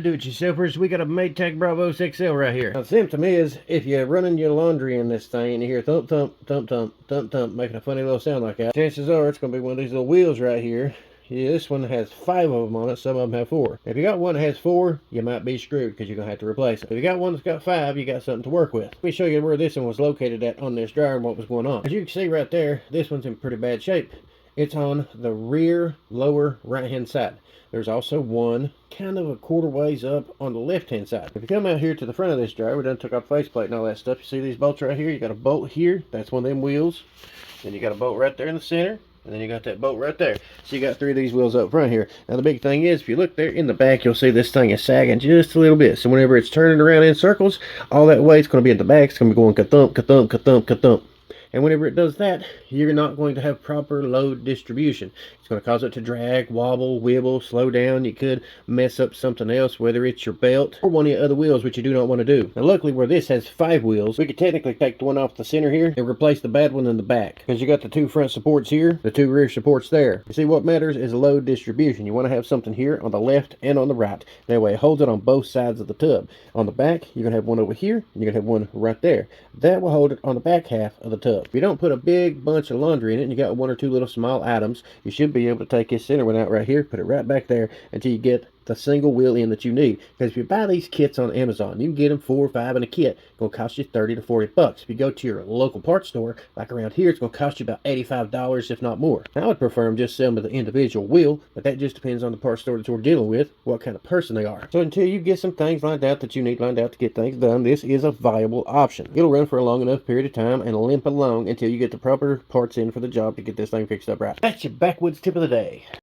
Do-it-yourselfers, we got a Maytag Bravo 6L right here. Now, the symptom is, if you're running your laundry in this thing and you hear thump, thump, thump, thump, thump, thump, making a funny little sound like that, chances are it's going to be one of these little wheels right here. Yeah, this one has 5 of them on it, some of them have 4. If you got one that has 4, you might be screwed because you're going to have to replace it. If you got one that's got 5, you got something to work with. Let me show you where this one was located at on this dryer and what was going on. As you can see right there, this one's in pretty bad shape. It's on the rear lower right hand side. There's also one kind of a quarter ways up on the left hand side. If you come out here to the front of this dryer, we done took off faceplate and all that stuff. You see these bolts right here? You got a bolt here, that's one of them wheels. Then you got a bolt right there in the center. And then you got that bolt right there. So you got 3 of these wheels up front here. Now the big thing is, if you look there in the back, you'll see this thing is sagging just a little bit. So whenever it's turning around in circles, all that weight's going to be at the back. It's going to be going ka-thump, ka-thump, ka-thump, ka-thump. And whenever it does that, you're not going to have proper load distribution. It's going to cause it to drag, wobble, wibble, slow down. You could mess up something else, whether it's your belt or one of your other wheels, which you do not want to do. Now luckily where this has 5 wheels, we could technically take the one off the center here and replace the bad one in the back. Because you got the 2 front supports here, the 2 rear supports there. You see, what matters is load distribution. You want to have something here on the left and on the right. That way it holds it on both sides of the tub. On the back, you're going to have one over here, and you're going to have one right there. That will hold it on the back half of the tub. If you don't put a big bunch of laundry in it and you got 1 or 2 little small items, you should be able to take this center one out right here, put it right back there until you get the single wheel in that you need. Because if you buy these kits on Amazon, you can get them 4 or 5 in a kit. It's going to cost you 30 to 40 bucks. If you go to your local parts store, like around here, it's going to cost you about $85, if not more. I would prefer them just sell them with the individual wheel, but that just depends on the parts store that you're dealing with, what kind of person they are. So until you get some things lined out that you need lined out to get things done, this is a viable option. It'll run for a long enough period of time and limp along until you get the proper parts in for the job to get this thing fixed up right. That's your backwoods tip of the day.